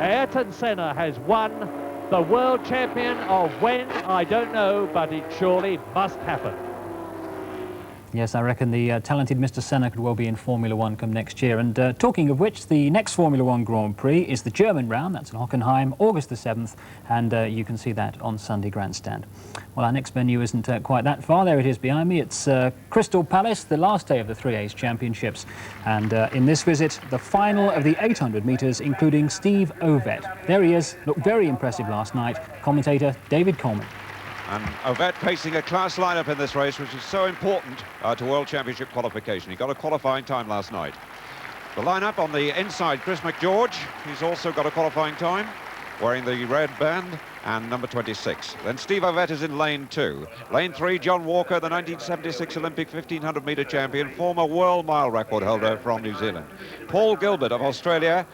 Ayrton Senna has won. The world champion of when, I don't know, but it surely must happen. Yes, I reckon the talented Mr. Senna could well be in Formula One come next year. And talking of which, the next Formula One Grand Prix is the German round. That's in Hockenheim, August the 7th, and you can see that on Sunday Grandstand. Well, our next venue isn't quite that far. There it is behind me. It's Crystal Palace, the last day of the 3A's Championships. And in this visit, the final of the 800 metres, including Steve Ovett. There he is. Looked very impressive last night. Commentator David Coleman. And Ovett facing a class lineup in this race, which is so important to World Championship qualification. He got a qualifying time last night. The lineup on the inside, Chris McGeorge. He's also got a qualifying time, wearing the red band and number 26. Then Steve Ovett is in lane 2. Lane 3, John Walker, the 1976 Olympic 1500-metre champion, former world mile record holder from New Zealand. Paul Gilbert of Australia,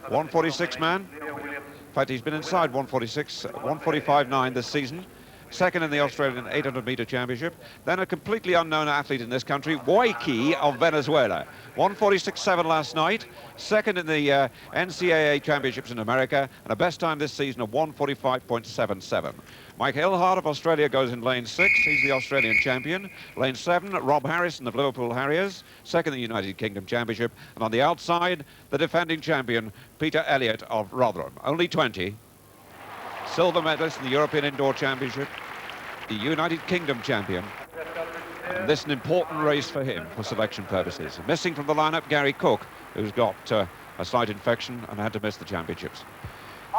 146 man. In fact, he's been inside 146, 145.9 this season. Second in the Australian 800-metre championship. Then a completely unknown athlete in this country, Waikiki of Venezuela. 146.7 last night. Second in the NCAA championships in America. And a best time this season of 145.77. Mike Ilhart of Australia goes in lane 6. He's the Australian champion. Lane 7, Rob Harrison of Liverpool Harriers. Second in the United Kingdom championship. And on the outside, the defending champion, Peter Elliott of Rotherham. Only 20. Silver medalist in the European Indoor Championship, the United Kingdom champion. And this is an important race for him for selection purposes. Missing from the lineup, Gary Cook, who's got a slight infection and had to miss the championships.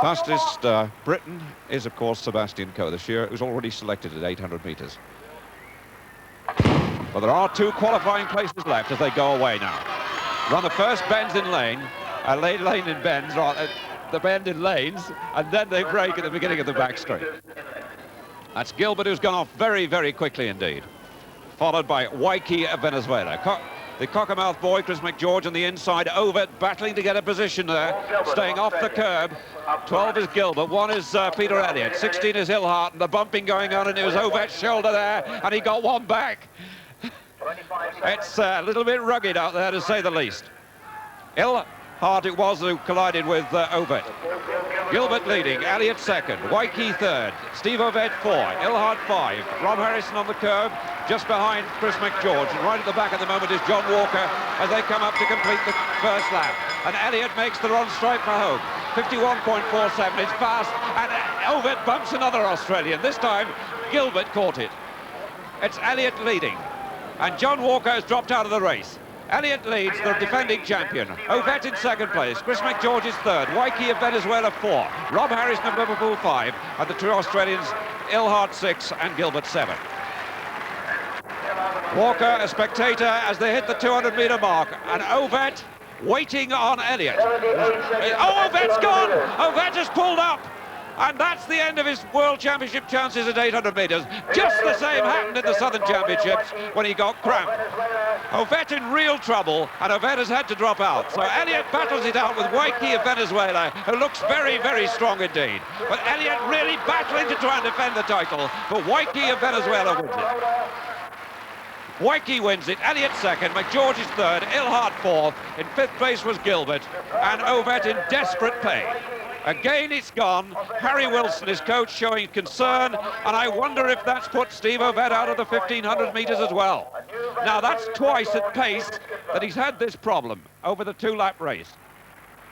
Fastest Briton is, of course, Sebastian Coe this year, who's already selected at 800 metres. But there are 2 qualifying places left as they go away now. Run the first bends in lane, lane in bends, the bend in lanes, and then they break at the beginning of the back straight. That's Gilbert, who's gone off very, very quickly indeed. Followed by Waikiki of Venezuela. The Cockermouth boy, Chris McGeorge, on the inside. Ovett battling to get a position there, staying off the curb. 12 is Gilbert, 1 is Peter Elliott, 16 is Ilhart, and the bumping going on, and it was Ovett's shoulder there, and he got one back. It's a little bit rugged out there, to say the least. Ilhart it was who collided with Ovett. Gilbert leading, Elliott second, Waikiki third, Steve Ovett 4, Ilhart 5, Rob Harrison on the curb, just behind Chris McGeorge, and right at the back at the moment is John Walker as they come up to complete the first lap. And Elliott makes the run straight for home. 51.47, it's fast, and Ovett bumps another Australian. This time, Gilbert caught it. It's Elliott leading, and John Walker has dropped out of the race. Elliott leads, the defending champion. Ovett in second place. Chris McGeorge is third. Waikiki of Venezuela 4. Rob Harrison of Liverpool 5. And the 2 Australians, Ilhart 6 and Gilbert 7. Walker, a spectator as they hit the 200-metre mark. And Ovett waiting on Elliott. Oh, Ovett's gone! Ovett has pulled up. And that's the end of his World Championship chances at 800 metres. Just the same happened in the Southern Championships when he got cramped. Ovett in real trouble, and Ovett has had to drop out. So Elliott battles it out with Waikiki of Venezuela, who looks very, very strong indeed. But Elliott really battling to try and defend the title, but Waikiki of Venezuela wins it. Waikiki wins it, Elliott second, McGeorge is third, Ilhart fourth, in 5th place was Gilbert, and Ovett in desperate pain. Again, it's gone. Harry Wilson, his coach, showing concern, and I wonder if that's put Steve Ovett out of the 1500 metres as well. Now, that's twice at pace that he's had this problem over the 2-lap race.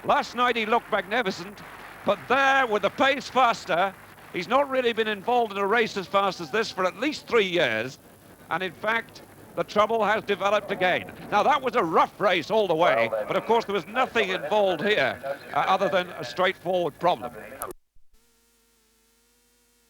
Last night he looked magnificent, but there, with the pace faster, he's not really been involved in a race as fast as this for at least 3 years, and in fact, the trouble has developed again. Now, that was a rough race all the way, but of course there was nothing involved here other than a straightforward problem.